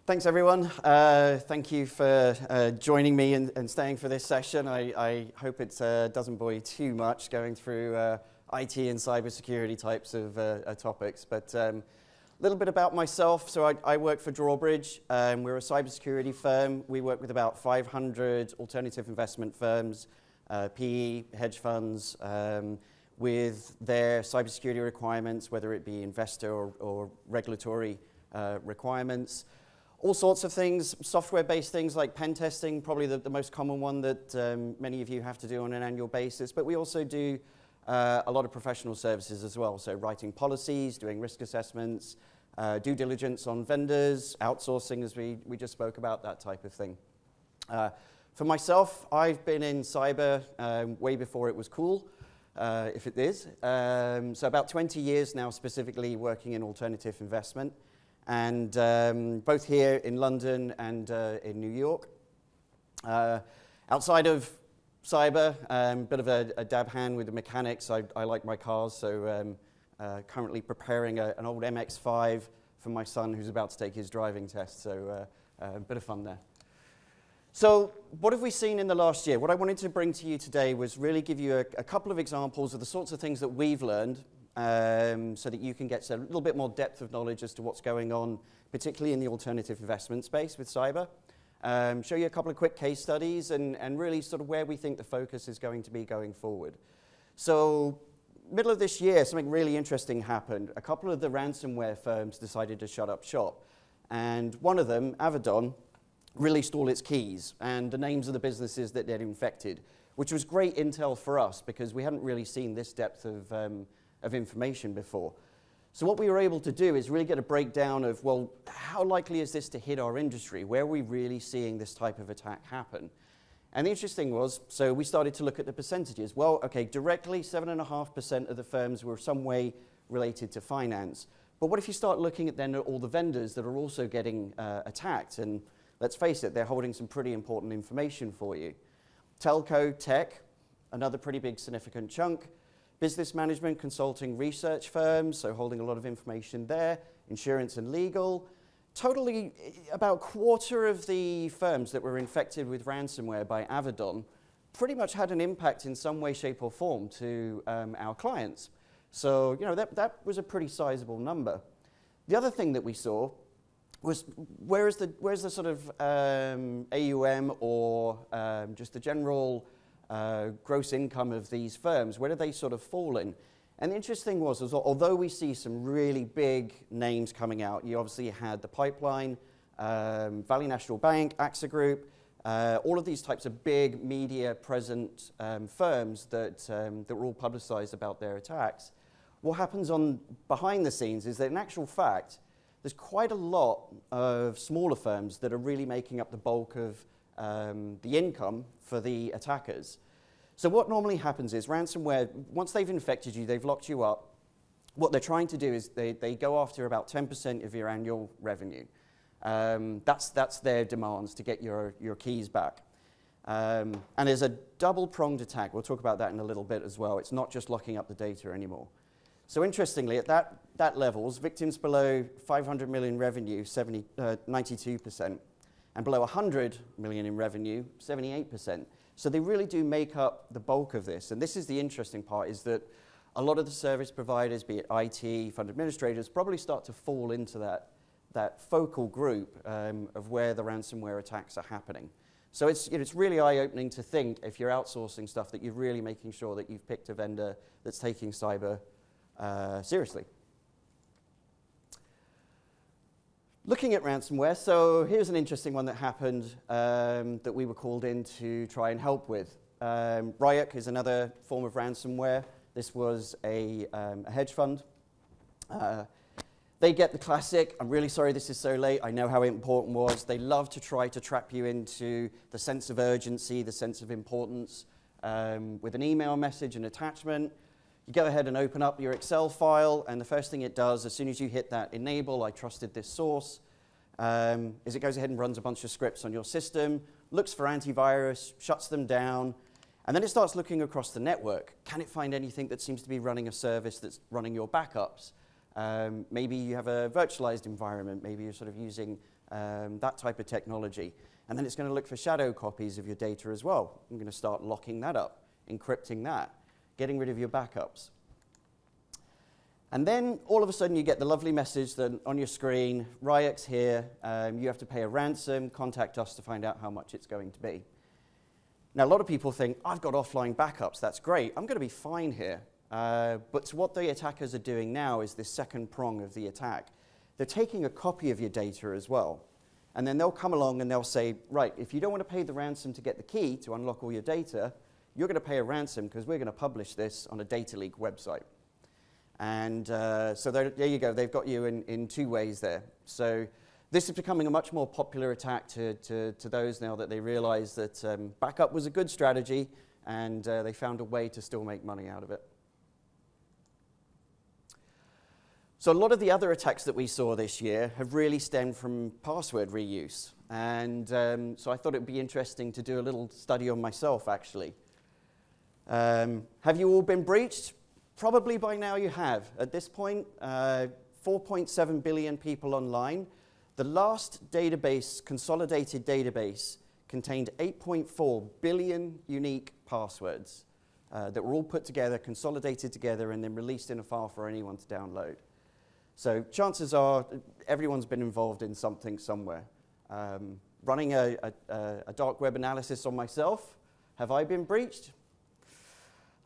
Thanks, everyone. Thank you for joining me and staying for this session. I hope it doesn't bore you too much going through IT and cybersecurity types of topics. But a little bit about myself. So I work for Drawbridge. We're a cybersecurity firm. We work with about 500 alternative investment firms, PE, hedge funds, with their cybersecurity requirements, whether it be investor or regulatory requirements. All sorts of things, software-based things like pen testing, probably the most common one that many of you have to do on an annual basis. But we also do a lot of professional services as well. So writing policies, doing risk assessments, due diligence on vendors, outsourcing, as we just spoke about, that type of thing. For myself, I've been in cyber way before it was cool, if it is. So about 20 years now, specifically working in alternative investment. And both here in London and in New York. Outside of cyber, bit of a dab hand with the mechanics. I like my cars, so currently preparing an old MX-5 for my son who's about to take his driving test, so a bit of fun there. So what have we seen in the last year? What I wanted to bring to you today was really give you a couple of examples of the sorts of things that we've learned so that you can get a little bit more depth of knowledge as to what's going on, particularly in the alternative investment space with cyber. Show you a couple of quick case studies and really sort of where we think the focus is going to be going forward. So middle of this year, something really interesting happened. A couple of the ransomware firms decided to shut up shop. And one of them, Avidon, released all its keys and the names of the businesses that they'd infected, which was great intel for us because we hadn't really seen this depth of information before. So what we were able to do is really get a breakdown of, well, how likely is this to hit our industry? Where are we really seeing this type of attack happen? And the interesting was, so we started to look at the percentages. Well, okay, directly 7.5% of the firms were some way related to finance. But what if you start looking at then all the vendors that are also getting attacked? And let's face it, they're holding some pretty important information for you. Telco, tech, another pretty big significant chunk. Business management, consulting, research firms, so holding a lot of information there. Insurance and legal. Totally, about a quarter of the firms that were infected with ransomware by Avidon pretty much had an impact in some way, shape, or form to our clients. So, you know, that was a pretty sizable number. The other thing that we saw was where's the sort of AUM or just the general gross income of these firms, where do they sort of fall in? And the interesting was although we see some really big names coming out, you obviously had the Pipeline, Valley National Bank, AXA Group, all of these types of big media present firms that were all publicized about their attacks. What happens behind the scenes is that in actual fact, there's quite a lot of smaller firms that are really making up the bulk of the income for the attackers. So what normally happens is ransomware, once they've infected you, they've locked you up, what they're trying to do is they go after about 10% of your annual revenue. That's their demands to get your keys back. And there's a double-pronged attack. We'll talk about that in a little bit as well. It's not just locking up the data anymore. So interestingly, at that levels, victims below 500 million revenue, 92%. And below 100 million in revenue, 78%. So they really do make up the bulk of this. And this is the interesting part, is that a lot of the service providers, be it IT, fund administrators, probably start to fall into that focal group of where the ransomware attacks are happening. So it's really eye-opening to think, if you're outsourcing stuff, that you're really making sure that you've picked a vendor that's taking cyber seriously. Looking at ransomware, so here's an interesting one that happened that we were called in to try and help with. Ryuk is another form of ransomware. This was a hedge fund. They get the classic, I'm really sorry this is so late, I know how important it was. They love to try to trap you into the sense of urgency, the sense of importance, with an email message, an attachment. You go ahead and open up your Excel file, and the first thing it does, as soon as you hit that enable, I trusted this source, is it goes ahead and runs a bunch of scripts on your system, looks for antivirus, shuts them down, and then it starts looking across the network. Can it find anything that seems to be running a service that's running your backups? Maybe you have a virtualized environment, maybe you're sort of using that type of technology. And then it's going to look for shadow copies of your data as well. I'm going to start locking that up, encrypting that, getting rid of your backups. And then all of a sudden you get the lovely message that on your screen, Ryek's here, you have to pay a ransom, contact us to find out how much it's going to be. Now a lot of people think, I've got offline backups, that's great, I'm going to be fine here. But what the attackers are doing now is this second prong of the attack. They're taking a copy of your data as well. And then they'll come along and they'll say, right, if you don't want to pay the ransom to get the key to unlock all your data, you're going to pay a ransom because we're going to publish this on a data leak website. And so there you go, they've got you in two ways there. So this is becoming a much more popular attack to those now that they realize that backup was a good strategy and they found a way to still make money out of it. So a lot of the other attacks that we saw this year have really stemmed from password reuse. And so I thought it would be interesting to do a little study on myself, actually. Have you all been breached? Probably by now you have. At this point, 4.7 billion people online. The last database, consolidated database, contained 8.4 billion unique passwords that were all put together, consolidated together, and then released in a file for anyone to download. So chances are everyone's been involved in something somewhere. Running a dark web analysis on myself, have I been breached?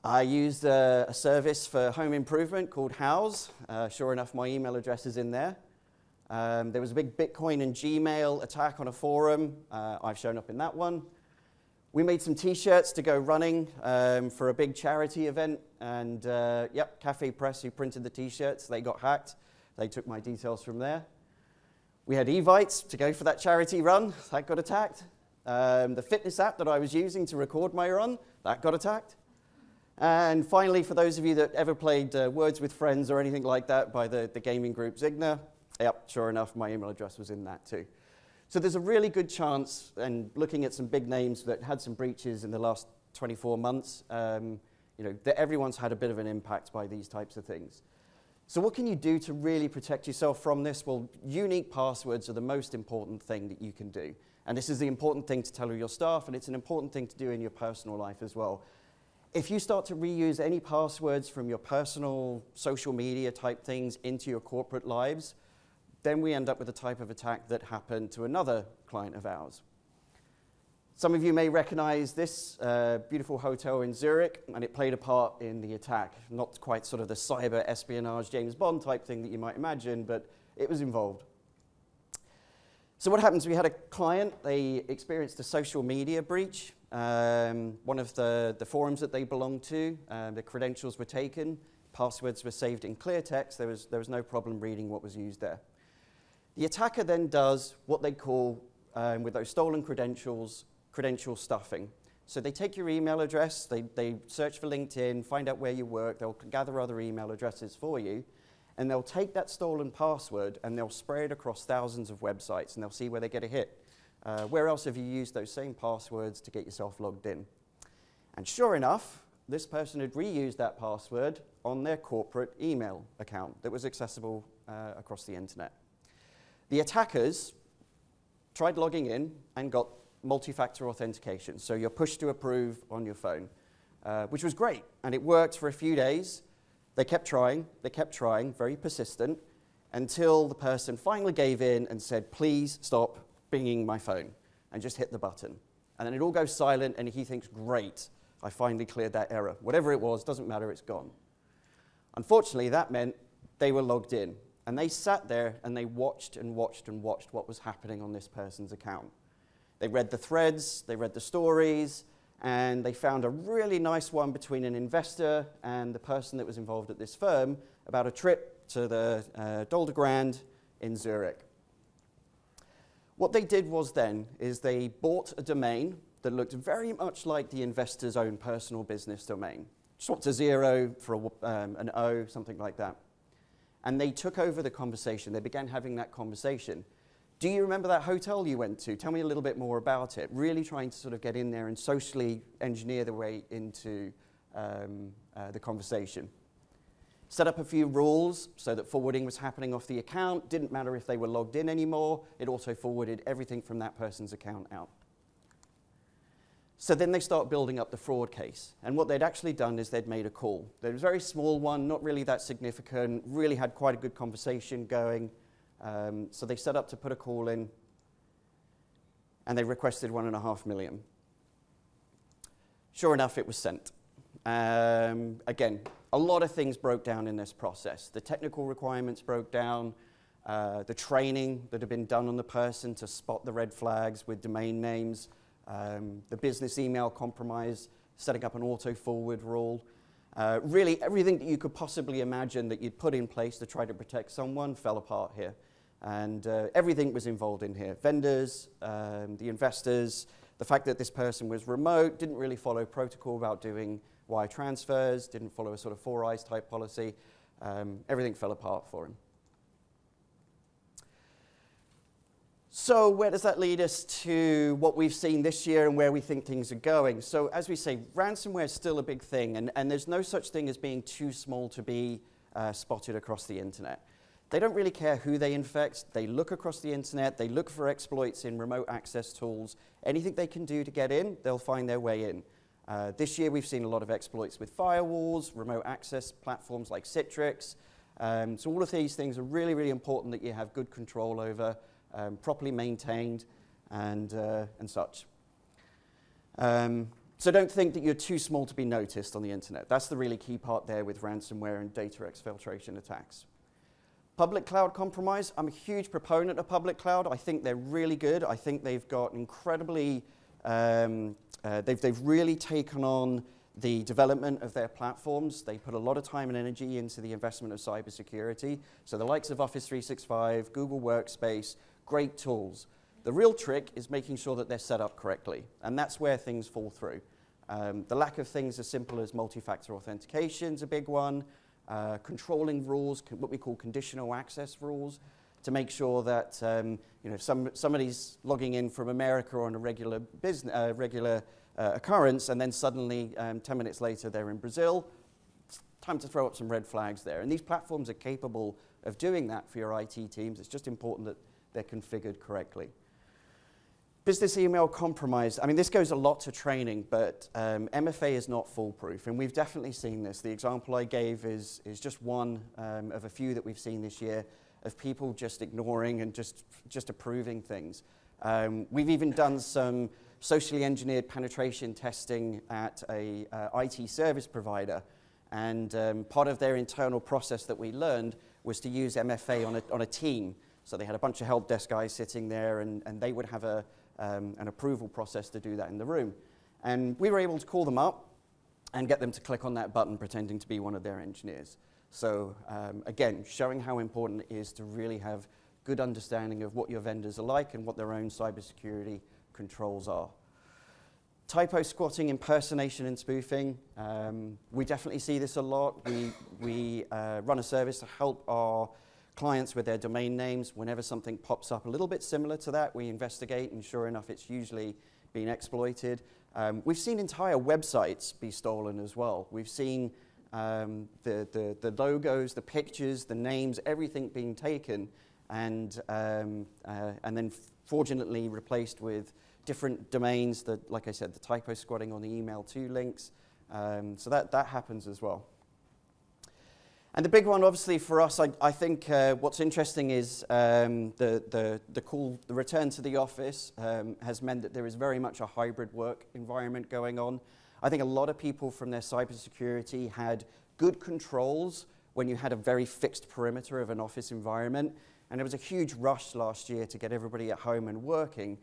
I used a service for home improvement called House. Sure enough, my email address is in there. There was a big Bitcoin and Gmail attack on a forum. I've shown up in that one. We made some T-shirts to go running for a big charity event. And yep, Cafe Press, who printed the T-shirts, they got hacked. They took my details from there. We had Evites to go for that charity run. That got attacked. The fitness app that I was using to record my run, that got attacked. And finally, for those of you that ever played Words with Friends or anything like that by the gaming group Zigna, yep, sure enough, my email address was in that too. So there's a really good chance, and looking at some big names that had some breaches in the last 24 months, you know, that everyone's had a bit of an impact by these types of things. So what can you do to really protect yourself from this? Well, unique passwords are the most important thing that you can do. And this is the important thing to tell your staff, and it's an important thing to do in your personal life as well. If you start to reuse any passwords from your personal social media type things into your corporate lives, then we end up with the type of attack that happened to another client of ours. Some of you may recognize this beautiful hotel in Zurich, and it played a part in the attack. Not quite sort of the cyber espionage James Bond type thing that you might imagine, but it was involved. So what happens, we had a client, they experienced a social media breach. One of the forums that they belonged to, the credentials were taken, passwords were saved in clear text, there was no problem reading what was used there. The attacker then does what they call, with those stolen credentials, credential stuffing. So they take your email address, they search for LinkedIn, find out where you work, they'll gather other email addresses for you, and they'll take that stolen password and they'll spray it across thousands of websites and they'll see where they get a hit. Where else have you used those same passwords to get yourself logged in? And sure enough, this person had reused that password on their corporate email account that was accessible across the internet. The attackers tried logging in and got multi-factor authentication. So you're pushed to approve on your phone, which was great. And it worked for a few days. They kept trying, very persistent, until the person finally gave in and said, please stop pinging my phone, and just hit the button. And then it all goes silent, and he thinks, great, I finally cleared that error. Whatever it was, doesn't matter, it's gone. Unfortunately, that meant they were logged in, and they sat there and they watched and watched and watched what was happening on this person's account. They read the threads, they read the stories, and they found a really nice one between an investor and the person that was involved at this firm about a trip to the Dolder Grand in Zurich. What they did was then is they bought a domain that looked very much like the investor's own personal business domain. Swapped a 0 for an O, something like that. And they took over the conversation. They began having that conversation. Do you remember that hotel you went to? Tell me a little bit more about it. Really trying to sort of get in there and socially engineer the way into the conversation. Set up a few rules so that forwarding was happening off the account. Didn't matter if they were logged in anymore. It also forwarded everything from that person's account out. So then they start building up the fraud case. And what they'd actually done is they'd made a call. It was a very small one, not really that significant, really had quite a good conversation going. So they set up to put a call in, and they requested $1.5 million. Sure enough, it was sent. Again, a lot of things broke down in this process. The technical requirements broke down, the training that had been done on the person to spot the red flags with domain names, the business email compromise, setting up an auto-forward rule. Really, everything that you could possibly imagine that you'd put in place to try to protect someone fell apart here. And everything was involved in here. Vendors, the investors, the fact that this person was remote, didn't really follow protocol about doing wire transfers, didn't follow a sort of Four Eyes type policy. Everything fell apart for him. So where does that lead us to what we've seen this year and where we think things are going? So as we say, ransomware is still a big thing, and there's no such thing as being too small to be spotted across the internet. They don't really care who they infect. They look across the internet. They look for exploits in remote access tools. Anything they can do to get in, they'll find their way in. This year, we've seen a lot of exploits with firewalls, remote access platforms like Citrix. So all of these things are really, really important that you have good control over, properly maintained, and such. So don't think that you're too small to be noticed on the internet. That's the really key part there with ransomware and data exfiltration attacks. Public cloud compromise, I'm a huge proponent of public cloud. I think they're really good. I think they've got incredibly, they've really taken on the development of their platforms. They put a lot of time and energy into the investment of cybersecurity. So the likes of Office 365, Google Workspace, great tools. The real trick is making sure that they're set up correctly. And that's where things fall through. The lack of things as simple as multi-factor authentication is a big one. Controlling rules, what we call conditional access rules, to make sure that somebody's logging in from America on a regular occurrence, and then suddenly 10 minutes later they're in Brazil. It's time to throw up some red flags there. And these platforms are capable of doing that for your IT teams. It's just important that they're configured correctly. Business email compromise. I mean, this goes a lot to training, but MFA is not foolproof, and we've definitely seen this. The example I gave is just one of a few that we've seen this year of people just ignoring and just approving things. We've even done some socially engineered penetration testing at a IT service provider, and part of their internal process that we learned was to use MFA on a team. So they had a bunch of help desk guys sitting there, and they would have an approval process to do that in the room. And we were able to call them up and get them to click on that button pretending to be one of their engineers. So again, showing how important it is to really have good understanding of what your vendors are like and what their own cybersecurity controls are. Typo squatting, impersonation, and spoofing. We definitely see this a lot. We run a service to help our clients with their domain names. Whenever something pops up a little bit similar to that, we investigate, and sure enough, it's usually been exploited. We've seen entire websites be stolen as well. We've seen the logos, the pictures, the names, everything being taken and then fraudulently replaced with different domains that, like I said, the typo squatting on the email to links. So that happens as well. And the big one, obviously, for us, I think what's interesting is the return to the office has meant that there is very much a hybrid work environment going on. I think a lot of people from their cybersecurity had good controls when you had a very fixed perimeter of an office environment. And there was a huge rush last year to get everybody at home and working.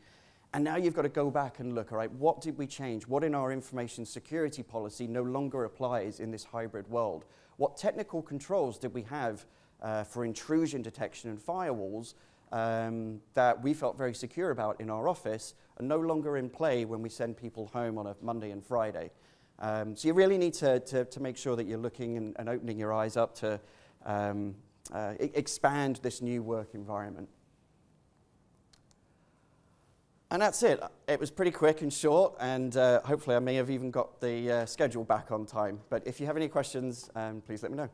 And now you've got to go back and look, all right, what did we change? What in our information security policy no longer applies in this hybrid world? What technical controls did we have for intrusion detection and firewalls that we felt very secure about in our office are no longer in play when we send people home on a Monday and Friday? So you really need to make sure that you're looking and opening your eyes up to expand this new work environment. And that's it. It was pretty quick and short, and hopefully I may have even got the schedule back on time. But if you have any questions, please let me know.